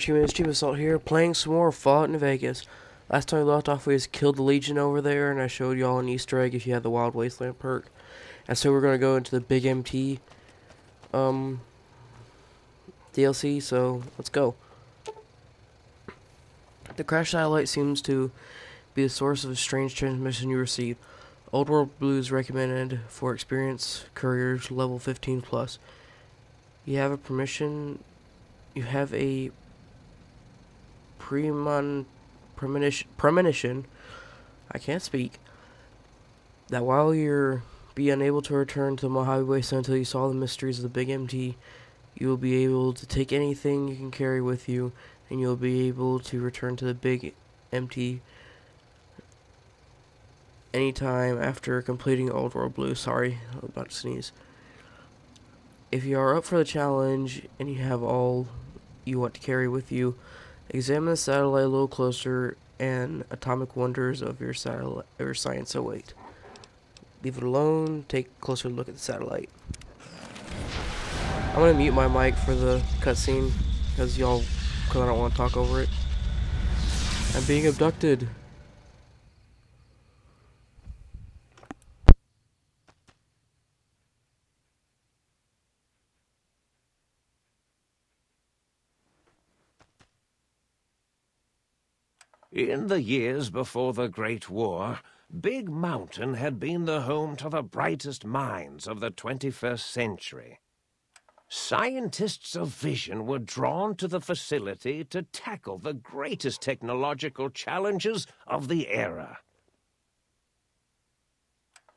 AchievementAssault here, playing some more Fallout in Vegas. Last time we left off, we just killed the Legion over there, and I showed y'all an Easter egg if you had the Wild Wasteland perk. And so we're going to go into the Big MT DLC, so let's go. The crash satellite seems to be the source of a strange transmission you received. Old World Blues recommended for experienced couriers level 15 plus. You have a premonition, I can't speak, that while you'll be unable to return to the Mojave Wasteland until you solve the mysteries of the Big MT, you will be able to take anything you can carry with you, and you'll be able to return to the Big MT anytime after completing Old World Blue. Sorry, I was about to sneeze. If you are up for the challenge and you have all you want to carry with you, examine the satellite a little closer and atomic wonders of your science await. Leave it alone, take a closer look at the satellite. I'm gonna mute my mic for the cutscene because I don't want to talk over it. I'm being abducted. In the years before the Great War, Big Mountain had been the home to the brightest minds of the 21st century. Scientists of vision were drawn to the facility to tackle the greatest technological challenges of the era.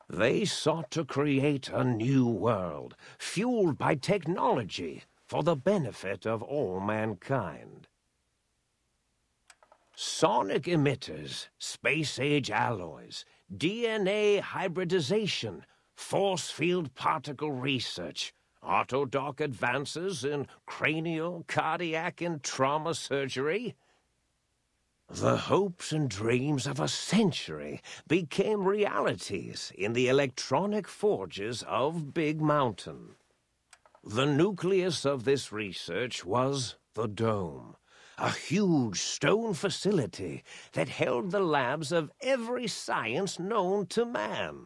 They sought to create a new world, fueled by technology for the benefit of all mankind. Sonic emitters, space-age alloys, DNA hybridization, force field particle research, autodoc advances in cranial, cardiac, and trauma surgery. The hopes and dreams of a century became realities in the electronic forges of Big Mountain. The nucleus of this research was the Dome, a huge stone facility that held the labs of every science known to man.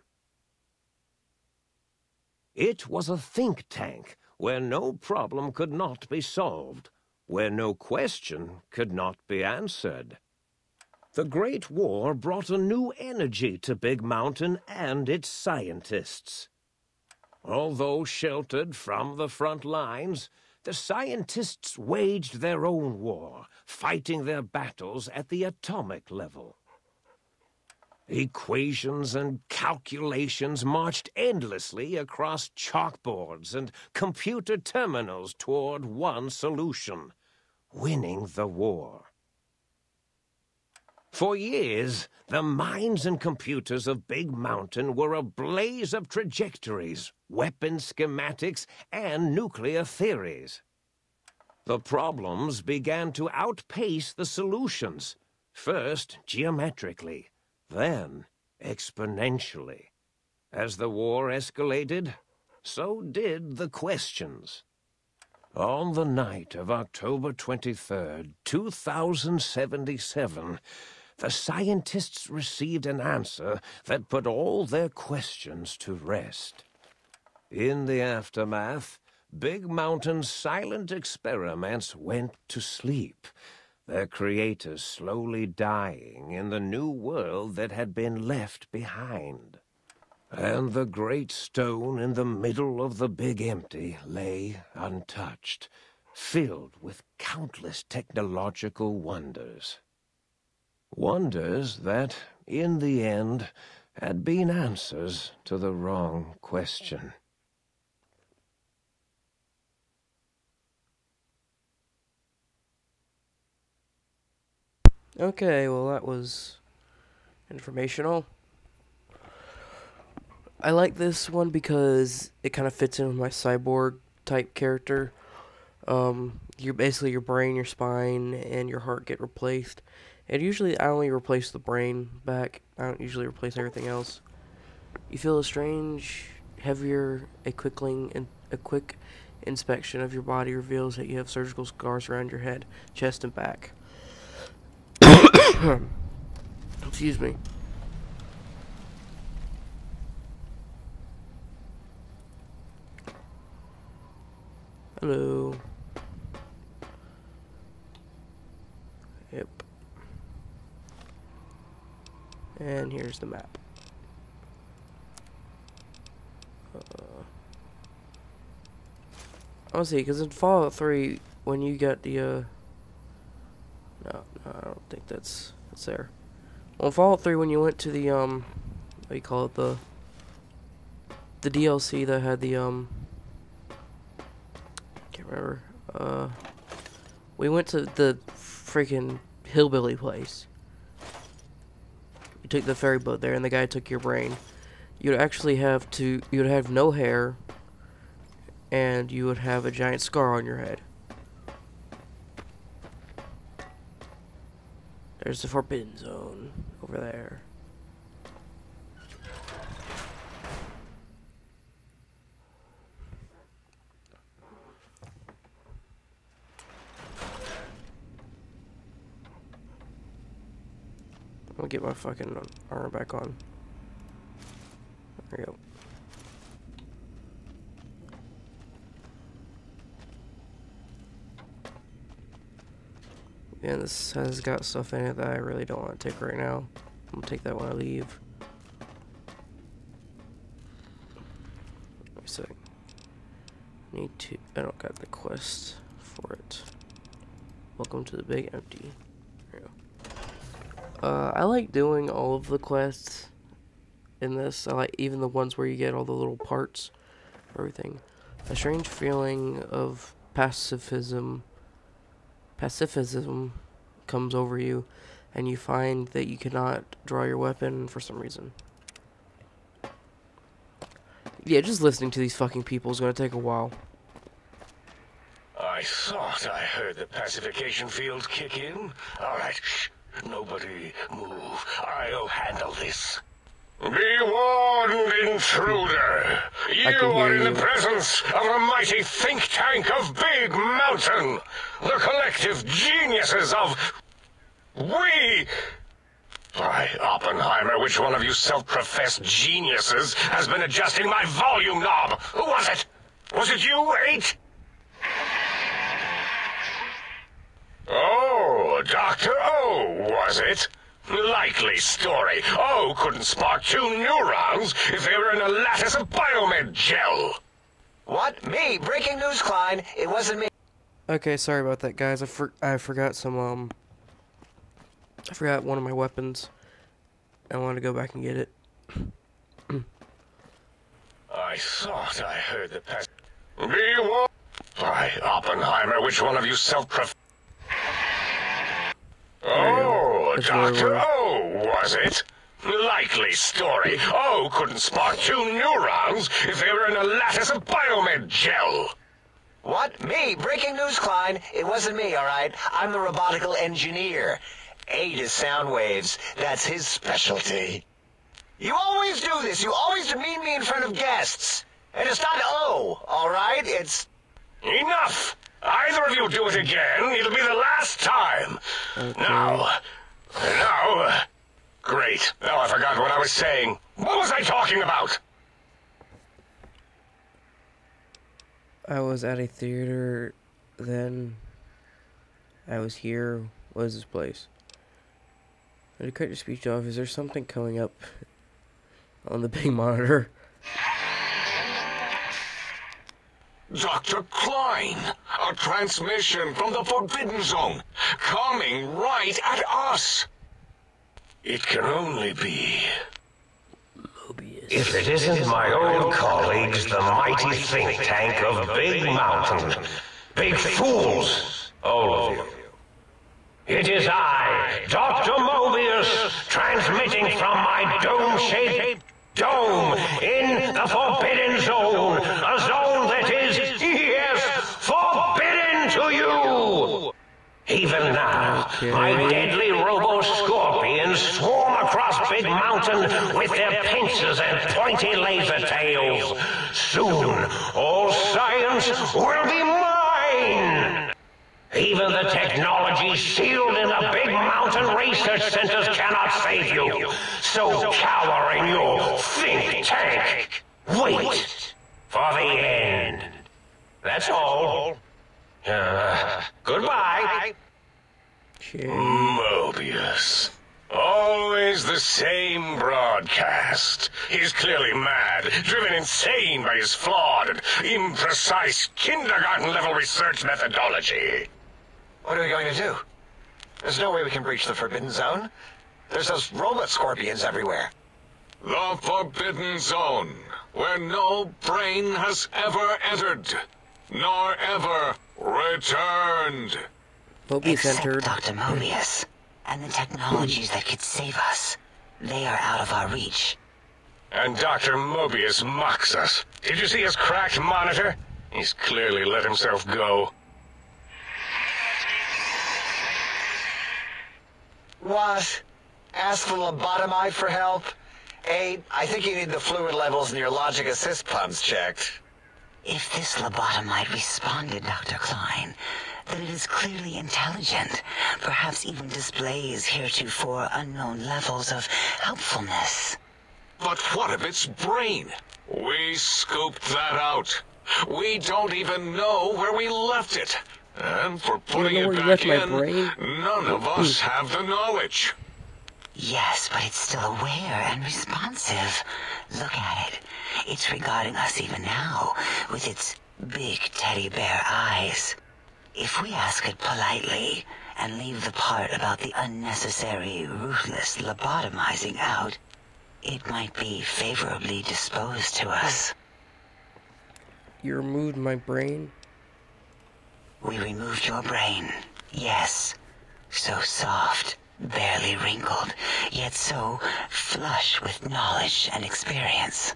It was a think tank where no problem could not be solved, where no question could not be answered. The Great War brought a new energy to Big Mountain and its scientists. Although sheltered from the front lines, the scientists waged their own war, fighting their battles at the atomic level. Equations and calculations marched endlessly across chalkboards and computer terminals toward one solution: winning the war. For years, the minds and computers of Big Mountain were a blaze of trajectories, weapon schematics, and nuclear theories. The problems began to outpace the solutions, first geometrically, then exponentially. As the war escalated, so did the questions. On the night of October 23rd, 2077, the scientists received an answer that put all their questions to rest. In the aftermath, Big Mountain's silent experiments went to sleep, their creators slowly dying in the new world that had been left behind. And the great stone in the middle of the Big Empty lay untouched, filled with countless technological wonders. Wonders that, in the end, had been answers to the wrong question. Okay, well that was informational. I like this one because it kind of fits in with my cyborg type character. You're basically your brain, your spine, and your heart get replaced. And usually I only replace the brain back. I don't usually replace everything else. You feel a strange, heavier, a quick inspection of your body reveals that you have surgical scars around your head, chest, and back. Excuse me. Hello. Yep. And here's the map. I'll see, because in Fallout 3, when you got the, no, I don't think that's there. Well, in Fallout 3, when you went to the, what do you call it, the DLC that had the, can't remember, we went to the freaking hillbilly place. You took the ferry boat there, and the guy took your brain. You'd actually you'd have no hair, and you would have a giant scar on your head. There's the Forbidden Zone over there. I'll get my fucking armor back on. There we go. Yeah, this has got stuff in it that I really don't want to take right now. I'm gonna take that when I leave. Wait a sec. Need to. I don't got the quest for it. Welcome to the Big Empty. There we go. I like doing all of the quests in this. I like even the ones where you get all the little parts, everything. A strange feeling of pacifism comes over you, and you find that you cannot draw your weapon for some reason. Yeah, just listening to these fucking people is gonna take a while. I thought I heard the pacification field kick in. Alright, shh. Nobody move. I'll handle this. Be warned, intruder. You are in the presence of a mighty think tank of Big Mountain. The collective geniuses of... We... By Oppenheimer, which one of you self-professed geniuses has been adjusting my volume knob? Who was it? Was it you, 8? Oh, Dr. O, was it? Likely story. O couldn't spark 2 neurons if they were in a lattice of biomed gel. What? Me? Breaking news, Klein. It wasn't me. Okay, sorry about that, guys. I forgot some, I forgot one of my weapons. I wanted to go back and get it. I thought I heard the pass. Be warned. By Oppenheimer, which one of you self-prof... Oh, Dr. O, was it? Likely story. O couldn't spark 2 neurons if they were in a lattice of biomed gel. What? Me? Breaking news, Klein. It wasn't me, alright? I'm the robotical engineer. 8 is sound waves. That's his specialty. You always do this. You always demean me in front of guests. And it's not O, alright? It's... Enough! Either of you do it again, it'll be the last time. Okay. Now... Great. Now I forgot what I was saying. What was I talking about? I was at a theater, then I was here. What is this place? To cut your speech off, is there something coming up on the big monitor? Dr. Klein, a transmission from the Forbidden Zone, coming right at us. It can only be... Mobius. If it isn't my old colleagues, the mighty think tank of Big Mountain. Big fools, all of you. It is I, Dr. Mobius, transmitting from my dome-shaped dome in the Forbidden Zone. A zone that is, yes, forbidden to you. Even now, my deadly robo-scorpion science swarm across Big Mountain with their pincers and pointy laser tails. Soon, all science will be mine! Even the technology sealed in the Big Mountain research centers cannot save you. So cower in your think tank. Wait for the end. That's all. Goodbye. Okay. Mobius. Always the same broadcast. He's clearly mad, driven insane by his flawed and imprecise kindergarten-level research methodology. What are we going to do? There's no way we can breach the Forbidden Zone. There's those robot scorpions everywhere. The Forbidden Zone, where no brain has ever entered, nor ever returned. Mobius entered. Dr. Mobius, and the technologies that could save us. They are out of our reach. And Dr. Mobius mocks us. Did you see his cracked monitor? He's clearly let himself go. What? Ask the lobotomite for help? I think you need the fluid levels in your logic assist pumps checked. If this lobotomite responded, Dr. Klein, then it is clearly intelligent, perhaps even displays heretofore unknown levels of helpfulness. But what of its brain? We scooped that out. We don't even know where we left it. And for putting You know it where you back left in, my brain? none of us have the knowledge. Yes, but it's still aware and responsive. Look at it. It's regarding us even now, with its big teddy bear eyes. If we ask it politely, and leave the part about the unnecessary, ruthless lobotomizing out, it might be favorably disposed to us. You removed my brain? We removed your brain, yes. So soft, barely wrinkled, yet so flush with knowledge and experience.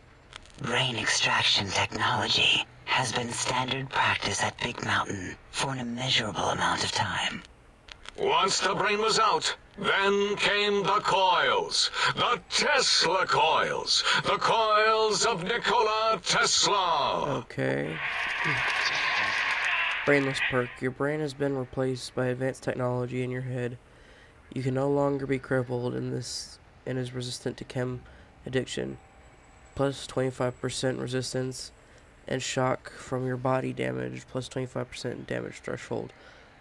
Brain extraction technology has been standard practice at Big Mountain for an immeasurable amount of time. Once the brain was out, then came the coils. The Tesla coils. The coils of Nikola Tesla. Okay. Brainless perk. Your brain has been replaced by advanced technology in your head. You can no longer be crippled and is resistant to chem addiction. Plus 25% resistance and shock from your body damage. Plus 25% damage threshold.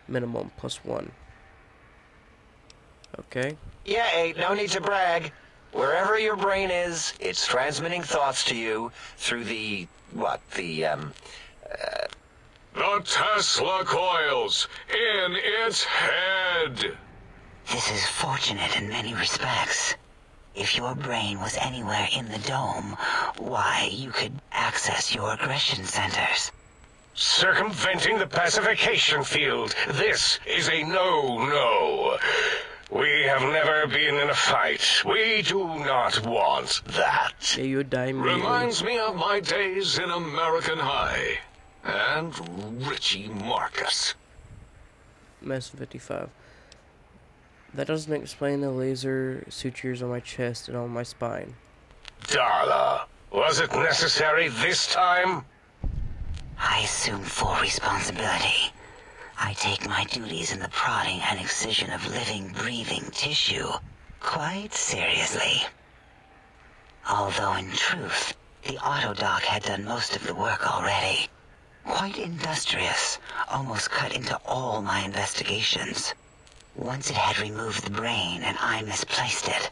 Minimum +1. Okay. Yeah, no need to brag. Wherever your brain is, it's transmitting thoughts to you through the Tesla coils in its head. This is fortunate in many respects. If your brain was anywhere in the dome, why, you could access your aggression centers. Circumventing the pacification field. This is a no-no. We have never been in a fight. We do not want that. Yeah, you would die immediately. Reminds me of my days in American High. And Richie Marcus. Mess 55. That doesn't explain the laser sutures on my chest and on my spine. Darla, was it necessary this time? I assume full responsibility. I take my duties in the prodding and excision of living, breathing tissue quite seriously. Although in truth, the autodoc had done most of the work already. Quite industrious, almost cut into all my investigations. Once it had removed the brain and I misplaced it,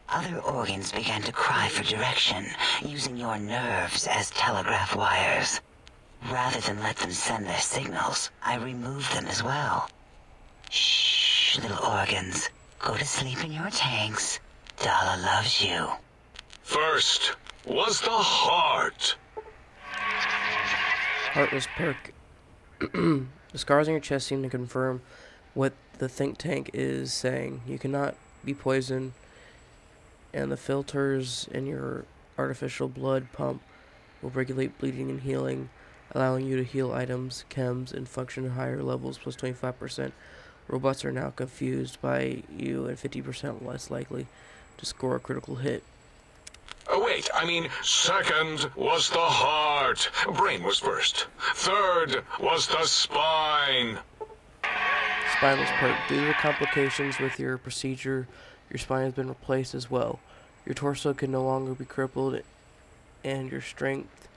other organs began to cry for direction, using your nerves as telegraph wires. Rather than let them send their signals, I removed them as well. Shh, little organs. Go to sleep in your tanks. Dala loves you. First was the heart. Heartless perk. The scars on your chest seem to confirm what the think tank is saying. You cannot be poisoned, and the filters in your artificial blood pump will regulate bleeding and healing, allowing you to heal items, chems, and function at higher levels, plus 25% Robots are now confused by you and 50% less likely to score a critical hit. Wait, I mean, second was the heart. Brain was first. Third was the spine. Spineless part. Due to complications with your procedure, your spine has been replaced as well. Your torso can no longer be crippled, and your strength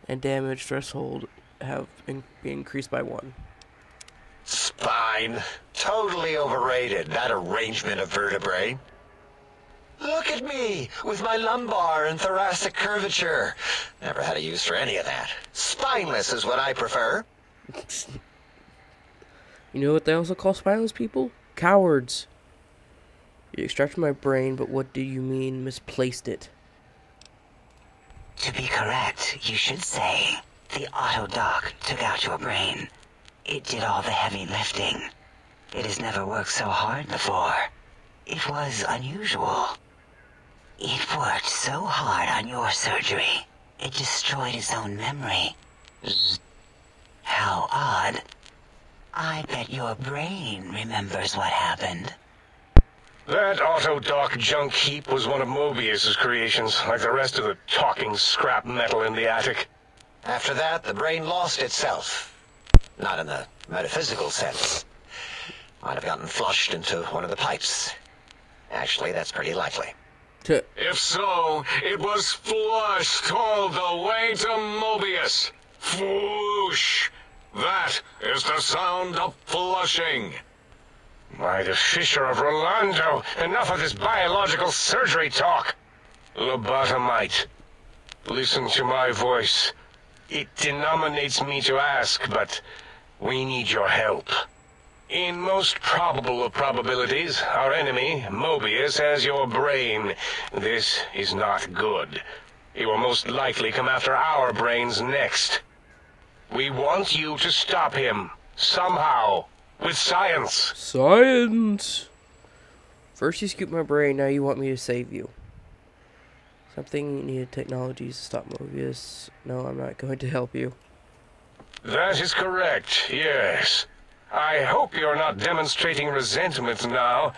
and damage threshold have been increased by 1. Spine. Totally overrated, that arrangement of vertebrae. Look at me, with my lumbar and thoracic curvature. Never had a use for any of that. Spineless is what I prefer. You know what they also call spineless people? Cowards. You extracted my brain, but what do you mean misplaced it? To be correct, you should say, the auto-dock took out your brain. It did all the heavy lifting. It has never worked so hard before. It was unusual. It worked so hard on your surgery, it destroyed its own memory. How odd. I bet your brain remembers what happened. That auto-dock junk heap was one of Mobius's creations, like the rest of the talking scrap metal in the attic. After that, the brain lost itself. Not in the metaphysical sense. Might have gotten flushed into one of the pipes. Actually, that's pretty likely. If so, it was flushed all the way to Mobius. Flush! That is the sound of flushing. By the Fisher of Rolando, enough of this biological surgery talk. Lobotomite, listen to my voice. It denominates me to ask, but we need your help. In most probable of probabilities, our enemy, Mobius, has your brain. This is not good. He will most likely come after our brains next. We want you to stop him, somehow, with science. Science! First you scooped my brain, now you want me to save you. Something needed technologies to stop Mobius. No, I'm not going to help you. That is correct, yes. I hope you're not demonstrating resentment now.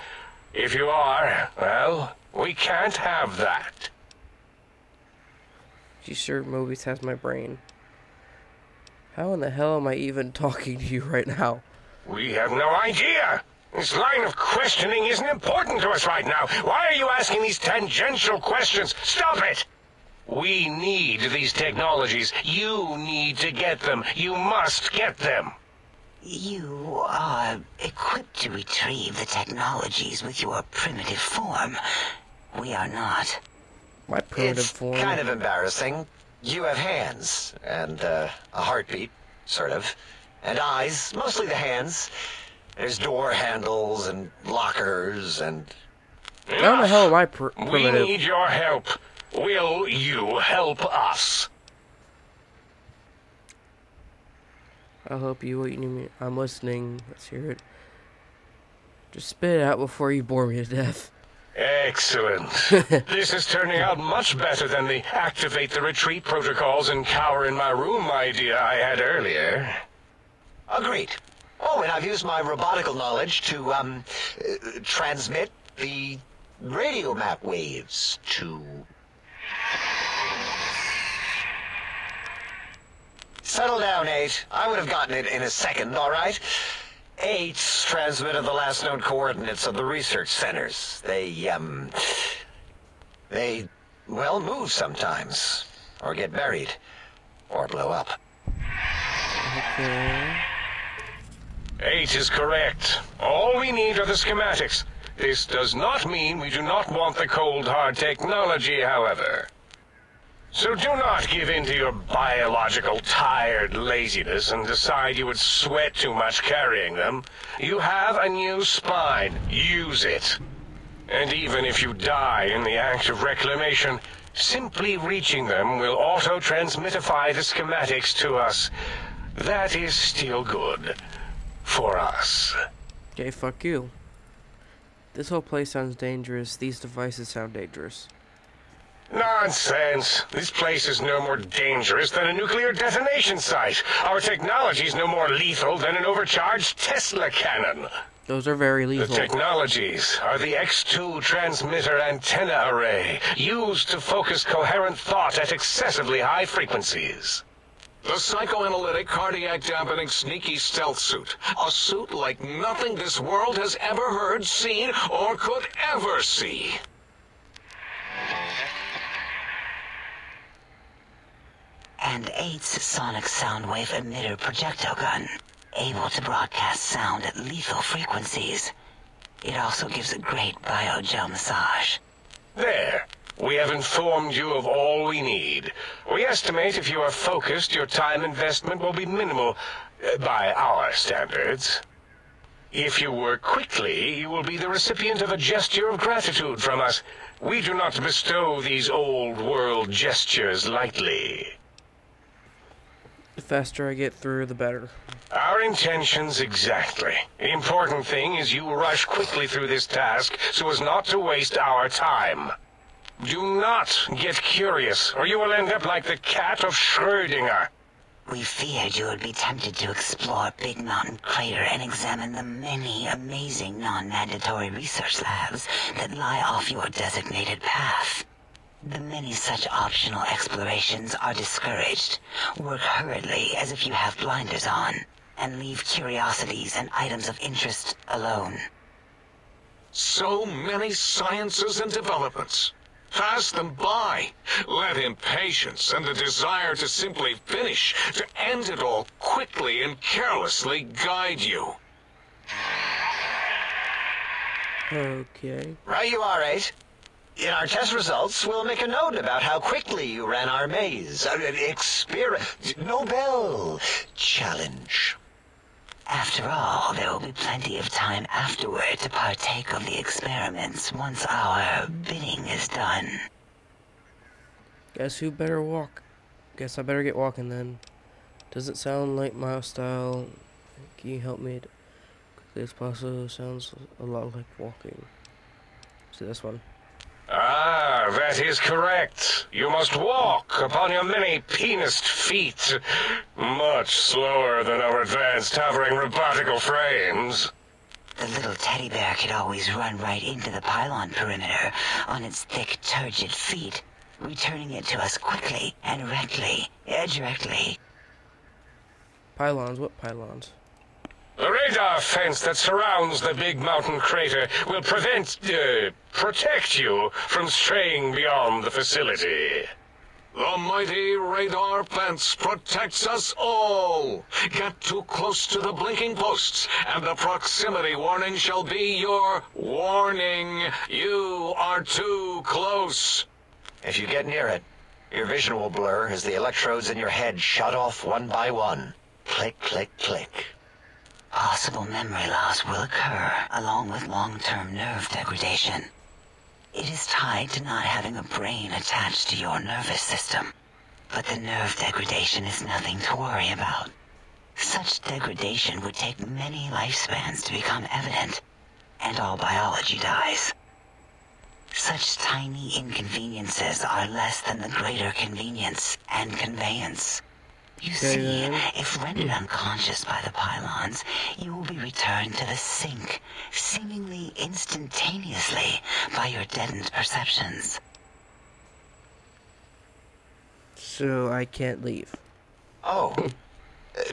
If you are, well, we can't have that. You sure Mobius has my brain? How in the hell am I even talking to you right now? We have no idea. This line of questioning isn't important to us right now. Why are you asking these tangential questions? Stop it! We need these technologies. You need to get them. You must get them. You are equipped to retrieve the technologies with your primitive form. We are not. My primitive It's form? kind of embarrassing. You have hands, and a heartbeat, sort of, and eyes, mostly the hands. There's door handles and lockers and... How the hell am I We primitive? need your help. Will you help us? I'll help you. What you need me? I'm listening. Let's hear it. Just spit it out before you bore me to death. Excellent. This is turning out much better than the activate the retreat protocols and cower in my room idea I had earlier. Agreed. Oh, and I've used my robotical knowledge to, transmit the radio map waves to... Settle down, 8. I would have gotten it in a second, all right? 8's transmitted the last known coordinates of the research centers. They, well, move sometimes. Or get buried. Or blow up. Okay. 8 is correct. All we need are the schematics. This does not mean we do not want the cold hard technology, however. So do not give in to your biological tired laziness and decide you would sweat too much carrying them. You have a new spine. Use it. And even if you die in the act of reclamation, simply reaching them will auto-transmitify the schematics to us. That is still good. For us. Okay, fuck you. This whole place sounds dangerous. These devices sound dangerous. Nonsense. This place is no more dangerous than a nuclear detonation site. Our technology is no more lethal than an overcharged Tesla cannon. Those are very The lethal. technologies are the X2 transmitter antenna array, used to focus coherent thought at excessively high frequencies. The psychoanalytic, cardiac-dampening, sneaky stealth suit. A suit like nothing this world has ever heard, seen, or could ever see. And 8's sonic soundwave emitter projectile gun, able to broadcast sound at lethal frequencies. It also gives a great biogel massage. There. We have informed you of all we need. We estimate if you are focused, your time investment will be minimal, by our standards. If you work quickly, you will be the recipient of a gesture of gratitude from us. We do not bestow these old-world gestures lightly. The faster I get through, the better. Our intentions exactly. The important thing is you rush quickly through this task so as not to waste our time. Do not get curious, or you will end up like the cat of Schrödinger. We feared you would be tempted to explore Big Mountain Crater and examine the many amazing non-mandatory research labs that lie off your designated path. The many such optional explorations are discouraged. Work hurriedly as if you have blinders on, and leave curiosities and items of interest alone. So many sciences and developments. Pass them by. Let impatience and the desire to simply finish, to end it all quickly and carelessly guide you. Okay. Right you are, 8. In our test results, we'll make a note about how quickly you ran our maze. Nobel challenge. After all, there will be plenty of time afterward to partake of the experiments once our bidding is done. Guess who better walk? Guess I better get walking then. Doesn't sound like my style. Can you help me quickly as possible? Sounds a lot like walking. See this one. Ah, that is correct. You must walk upon your many penised feet. Much slower than our advanced hovering robotical frames. The little teddy bear could always run right into the pylon perimeter on its thick, turgid feet, returning it to us quickly and directly. Pylons? What pylons? The radar fence that surrounds the Big Mountain Crater will protect you from straying beyond the facility. The mighty radar fence protects us all. Get too close to the blinking posts, and the proximity warning shall be your warning. You are too close. If you get near it, your vision will blur as the electrodes in your head shut off one by one. Click, click, click. Possible memory loss will occur, along with long-term nerve degradation. It is tied to not having a brain attached to your nervous system. But the nerve degradation is nothing to worry about. Such degradation would take many lifespans to become evident, and all biology dies. Such tiny inconveniences are less than the greater convenience and conveyance. You see, if rendered unconscious by the pylons, you will be returned to the sink, seemingly instantaneously, by your deadened perceptions. So I can't leave. Oh,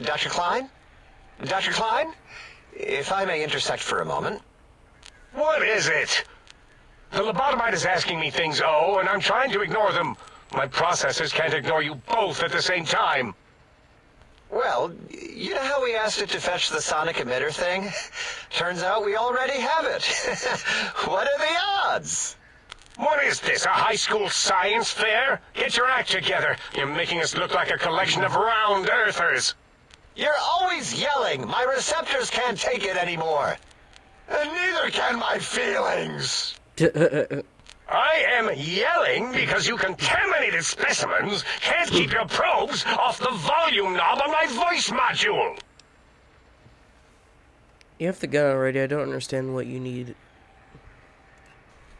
Dr. Klein? Dr. Klein? If I may intersect for a moment. What is it? The lobotomite is asking me things, and I'm trying to ignore them. My processors can't ignore you both at the same time. Well, you know how we asked it to fetch the sonic emitter thing? Turns out we already have it. What are the odds? What is this, a high school science fair? Get your act together. You're making us look like a collection of round earthers. You're always yelling. My receptors can't take it anymore. And neither can my feelings. I am yelling because you contaminated specimens can't keep your probes off the volume knob on my voice module. You have the gun already. I don't understand what you need.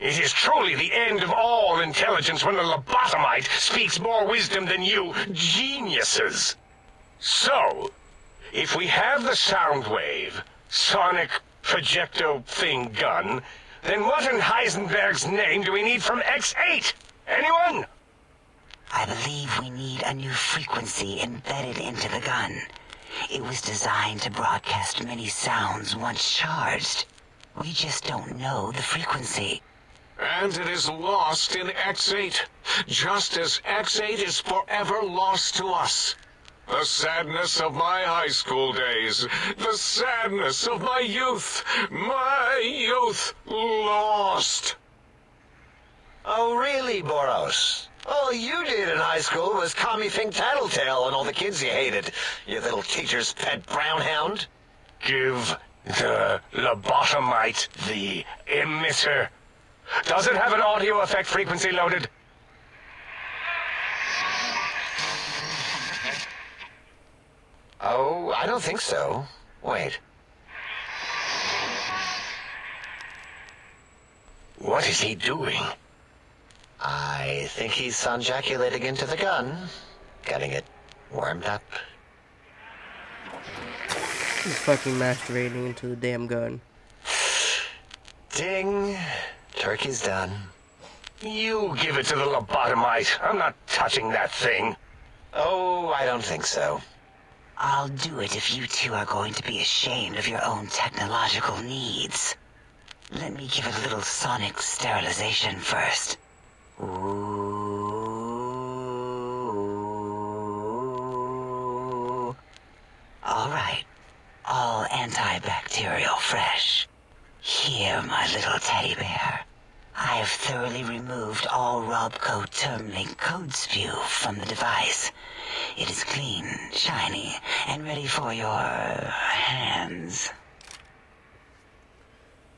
It is truly the end of all intelligence when the lobotomite speaks more wisdom than you geniuses. So, if we have the sound wave, sonic projecto thing gun, then what in Heisenberg's name do we need from X8? Anyone? I believe we need a new frequency embedded into the gun. It was designed to broadcast many sounds once charged. We just don't know the frequency. And it is lost in X8, just as X8 is forever lost to us. The sadness of my high school days, the sadness of my youth lost. Oh, really, Boros? All you did in high school was call me Fink Tattletale and all the kids you hated, you little teacher's pet brown hound. Give the lobotomite the emitter. Does it have an audio effect frequency loaded? Oh, I don't think so. Wait. What is he doing? I think he's sonjaculating into the gun, getting it warmed up. He's fucking masturbating into the damn gun. Ding. Turkey's done. You give it to the lobotomite. I'm not touching that thing. Oh, I don't think so. I'll do it if you two are going to be ashamed of your own technological needs. Let me give it a little sonic sterilization first. Ooh. All right. All antibacterial fresh. Here, my little teddy bear. I have thoroughly removed all Robco Termlink code spew from the device. It is clean, shiny, and ready for your hands.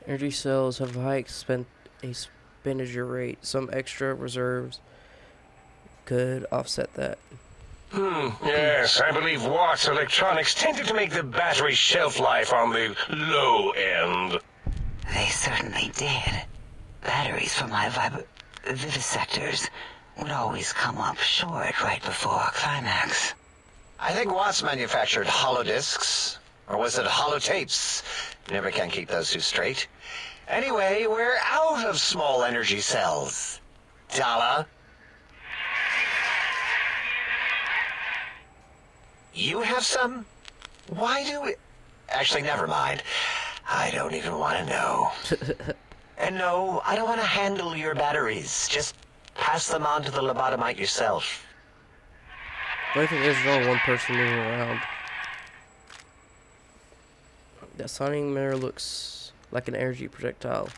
Energy cells have a high expenditure rate. Some extra reserves could offset that. Yes, I believe Watt's Electronics tended to make the battery shelf life on the low end. They certainly did. Batteries for my vivisectors would always come up short right before climax. I think Watts manufactured holodiscs. Or was it holotapes? Never can keep those two straight. Anyway, we're out of small energy cells. Dala? You have some? Why do we... Actually, never mind. I don't even want to know. And no, I don't want to handle your batteries. Just pass them on to the lobotomite yourself. The only thing is, there's only one person moving around. That sonic emitter looks like an energy projectile.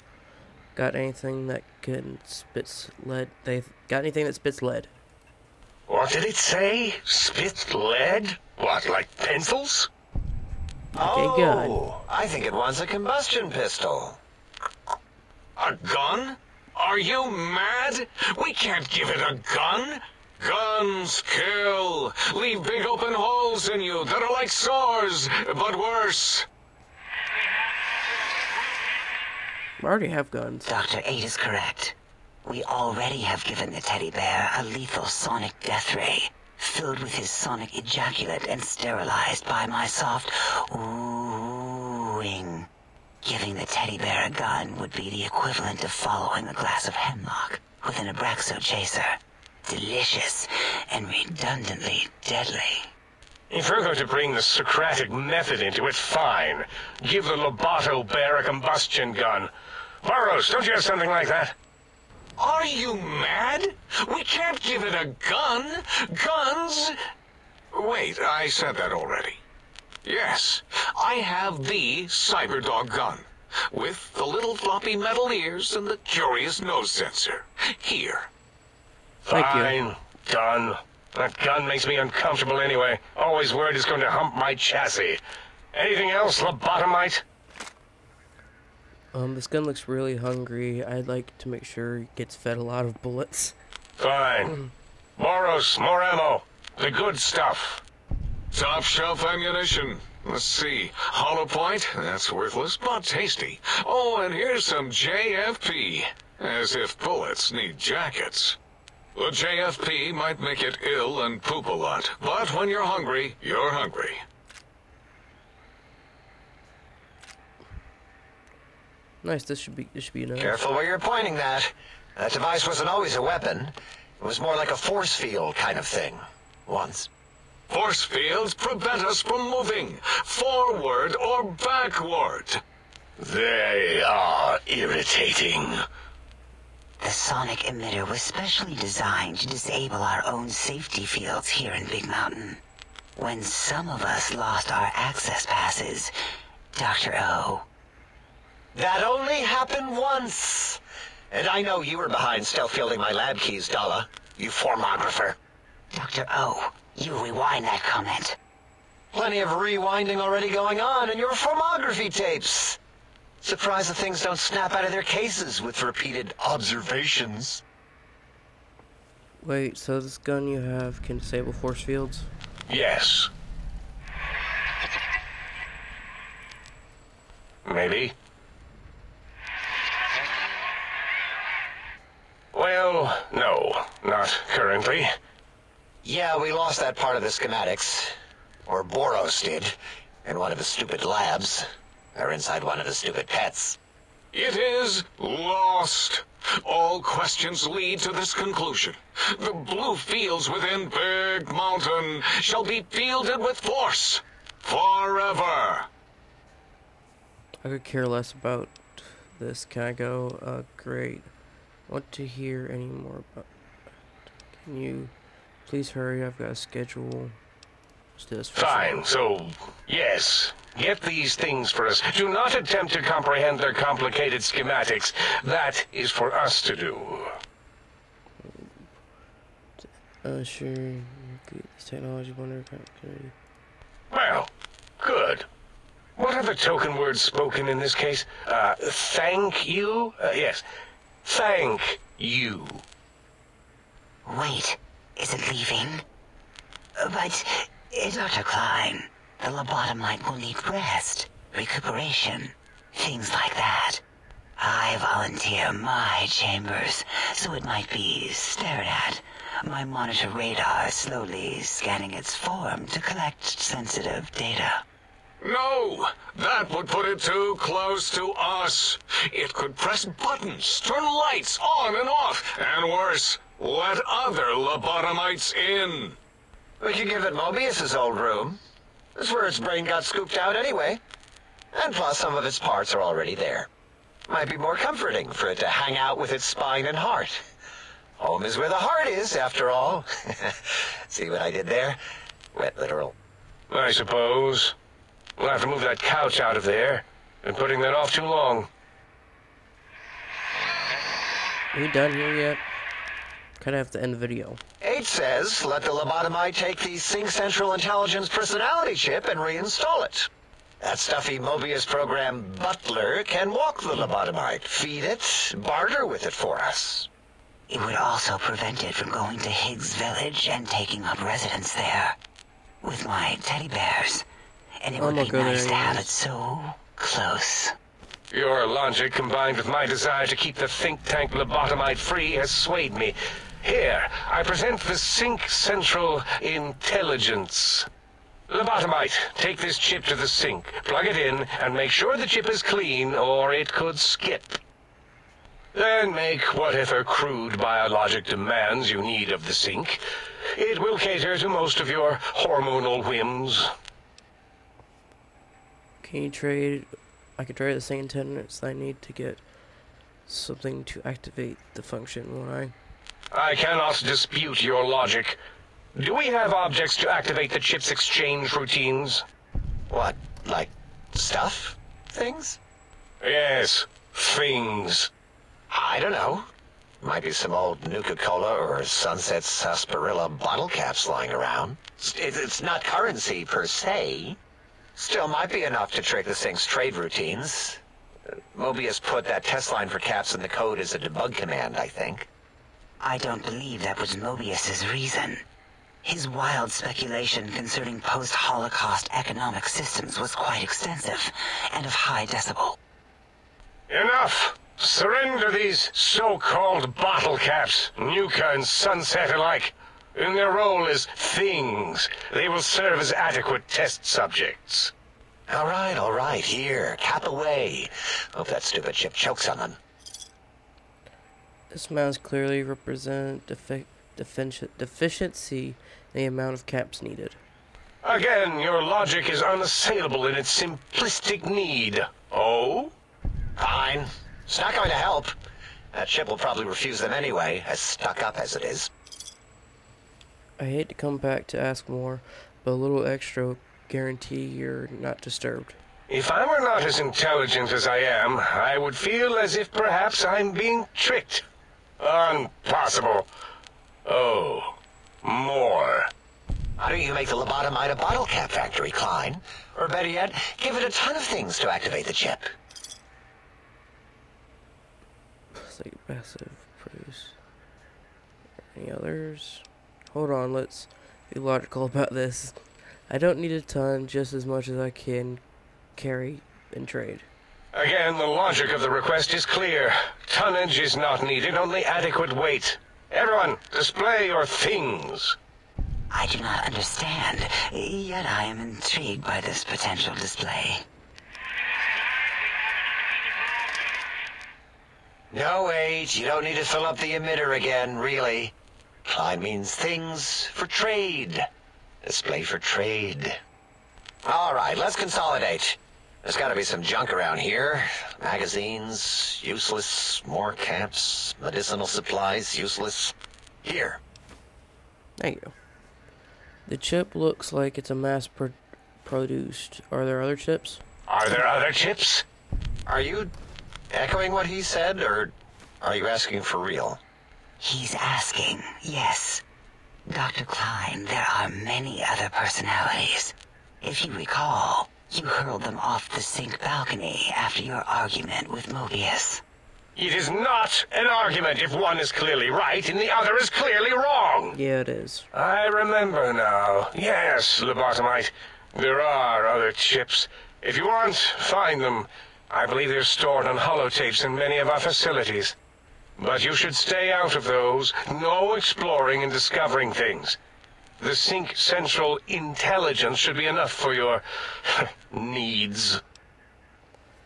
Got anything that can spits lead? They've got anything that spits lead? What did it say? Spit lead? What, like pencils? Okay, good. Oh, I think it wants a combustion pistol. A gun? Are you mad? We can't give it a gun. Guns kill. Leave big open holes in you that are like sores, but worse. We already have guns. Dr. 8 is correct. We already have given the teddy bear a lethal sonic death ray, filled with his sonic ejaculate and sterilized by my soft oohing. Giving the teddy bear a gun would be the equivalent of following a glass of hemlock with an Abraxo chaser. Delicious and redundantly deadly. If we're going to bring the Socratic method into it, fine. Give the Loboto bear a combustion gun. Boros, don't you have something like that? Are you mad? We can't give it a gun. Guns... Wait, I said that already. Yes, I have the Cyberdog gun, with the little floppy metal ears and the curious nose sensor. Here. Thank you. Fine. Done. That gun makes me uncomfortable anyway. Always worried it's going to hump my chassis. Anything else, lobotomite? This gun looks really hungry. I'd like to make sure it gets fed a lot of bullets. Fine. Boros, more ammo. The good stuff. Top shelf ammunition. Let's see. Hollow point? That's worthless, but tasty. Oh, and here's some JFP. As if bullets need jackets. The JFP might make it ill and poop a lot, but when you're hungry, you're hungry. Nice. This should be enough. Careful where you're pointing that. That device wasn't always a weapon. It was more like a force field kind of thing. Once. Force fields prevent us from moving forward or backward. They are irritating. The sonic emitter was specially designed to disable our own safety fields here in Big Mountain. When some of us lost our access passes, Dr. O. That only happened once. And I know you were behind stealth fielding my lab keys, Dalla. You formographer. Dr. O, you rewind that comment. Plenty of rewinding already going on in your formography tapes. Surprised the things don't snap out of their cases with repeated observations. Wait, so this gun you have can disable force fields? Yes. Maybe. Well, no, not currently. Yeah, we lost that part of the schematics. Or Boros did, in one of the stupid labs. Or inside one of the stupid pets. It is lost. All questions lead to this conclusion. The blue fields within Big Mountain shall be fielded with force forever. I could care less about this. Can I go? Great. Want to hear any more about... Can you please hurry? I've got a schedule. Let's do this. Fine, so, yes. Get these things for us. Do not attempt to comprehend their complicated schematics. That is for us to do. Sure. This technology wonder can Well, good. What are the token words spoken in this case? Thank you? Yes. Thank you. Wait, is it leaving? But, Dr. Klein, the lobotomite will need rest, recuperation, things like that. I volunteer my chambers, so it might be stared at. My monitor radar slowly scanning its form to collect sensitive data. No, that would put it too close to us. It could press buttons, turn lights on and off, and worse, let other lobotomites in. We could give it Mobius's old room. That's where its brain got scooped out anyway. And plus some of its parts are already there. Might be more comforting for it to hang out with its spine and heart. Home is where the heart is, after all. See what I did there? Wet literal. I suppose. We'll have to move that couch out of there. Been putting that off too long. Are we done here yet? Kind of have to end the video. 8 says, let the lobotomite take the Sync Central Intelligence personality chip and reinstall it. That stuffy Mobius program butler can walk the lobotomite, feed it, barter with it for us. It would also prevent it from going to Higgs Village and taking up residence there. With my teddy bears. And it would be nice to have it so close. Your logic, combined with my desire to keep the think tank lobotomite free, has swayed me. Here, I present the Sync Central Intelligence. Lobotomite, take this chip to the sink, plug it in, and make sure the chip is clean, or it could skip. Then make whatever crude biologic demands you need of the sink. It will cater to most of your hormonal whims. Can you trade... I could trade the same antennas I need to get something to activate the function, won't I? I cannot dispute your logic. Do we have objects to activate the chip's exchange routines? What, like stuff? Things? Yes, things. I don't know. Might be some old Nuka-Cola or Sunset Sarsaparilla bottle caps lying around. It's not currency per se. Still might be enough to trick the thing's trade routines. Mobius put that test line for caps in the code as a debug command, I think. I don't believe that was Mobius's reason. His wild speculation concerning post-Holocaust economic systems was quite extensive and of high decibel. Enough! Surrender these so-called bottle caps, Nuka and Sunset alike. In their role as things, they will serve as adequate test subjects. All right, here, cap away. Hope that stupid chip chokes on them. This mouse clearly represents deficiency in the amount of caps needed. Again, your logic is unassailable in its simplistic need. Oh? Fine. It's not going to help. That chip will probably refuse them anyway, as stuck up as it is. I hate to come back to ask more, but a little extra guarantee you're not disturbed. If I were not as intelligent as I am, I would feel as if perhaps I'm being tricked. Impossible. Oh, more. Why don't you make the lobotomite a bottle cap factory, Klein? Or better yet, give it a ton of things to activate the chip. It's like passive produce. Any others? Hold on, let's be logical about this. I don't need a ton, just as much as I can carry and trade. Again, the logic of the request is clear. Tonnage is not needed, only adequate weight. Everyone, display your things. I do not understand, yet I am intrigued by this potential display. No, wait, you don't need to fill up the emitter again, really. Klein means things for trade. Display for trade. All right, let's consolidate. There's got to be some junk around here. Magazines, useless. More caps, medicinal supplies, useless. Here. There you go. The chip looks like it's a mass-produced. Are there other chips? Are there other chips? Are you echoing what he said, or are you asking for real? He's asking, yes. Dr. Klein, there are many other personalities. If you recall, you hurled them off the sink balcony after your argument with Mobius. It is not an argument if one is clearly right and the other is clearly wrong. Yeah, it is. I remember now. Yes, lobotomite. There are other chips. If you want, find them. I believe they're stored on holotapes in many of our facilities. But you should stay out of those. No exploring and discovering things. The Sync Central Intelligence should be enough for your needs.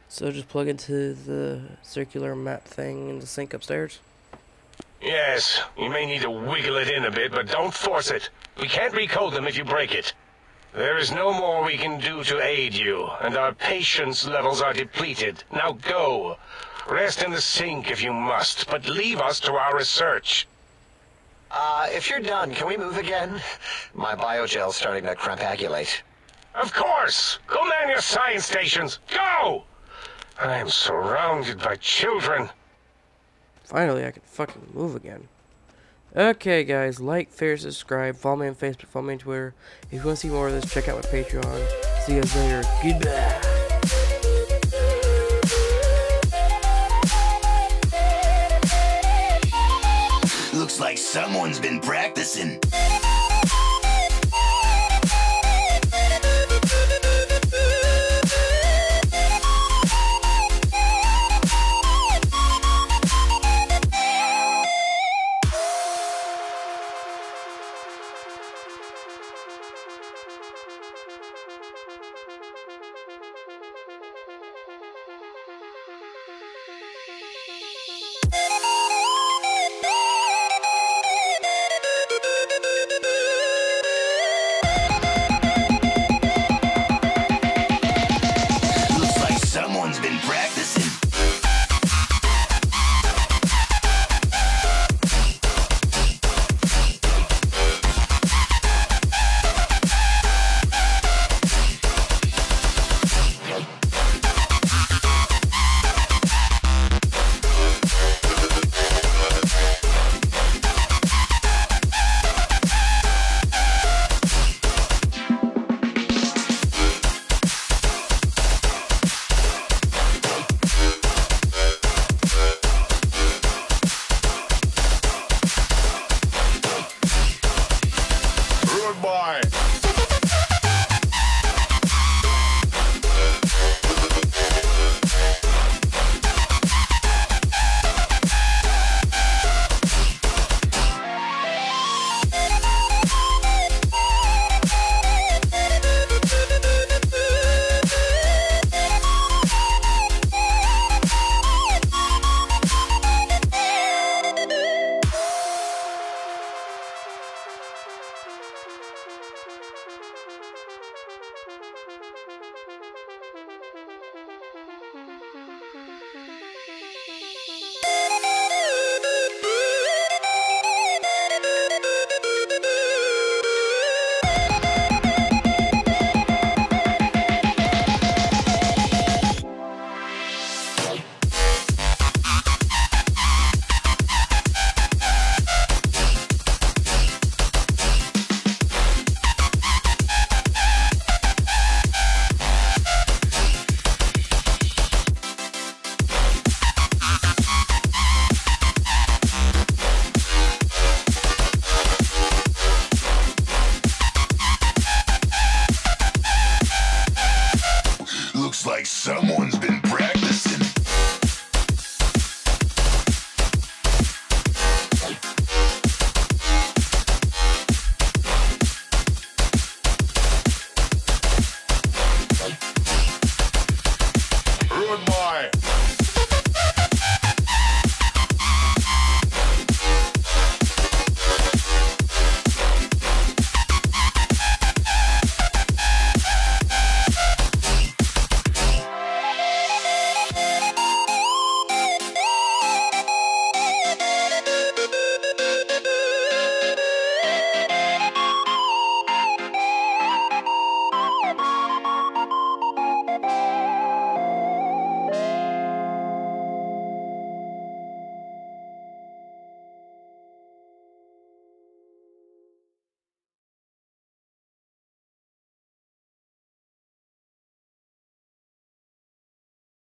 So just plug into the circular map thing in the sink upstairs? Yes, you may need to wiggle it in a bit, but don't force it. We can't recode them if you break it. There is no more we can do to aid you, and our patience levels are depleted. Now go. Rest in the sink if you must, but leave us to our research. If you're done, can we move again? My biogel's starting to crampagulate. Of course! Go man your science stations! Go! I am surrounded by children. Finally, I can fucking move again. Okay, guys, like, share, subscribe, follow me on Facebook, follow me on Twitter. If you want to see more of this, check out my Patreon. See you guys later. Goodbye. Looks like someone's been practicing.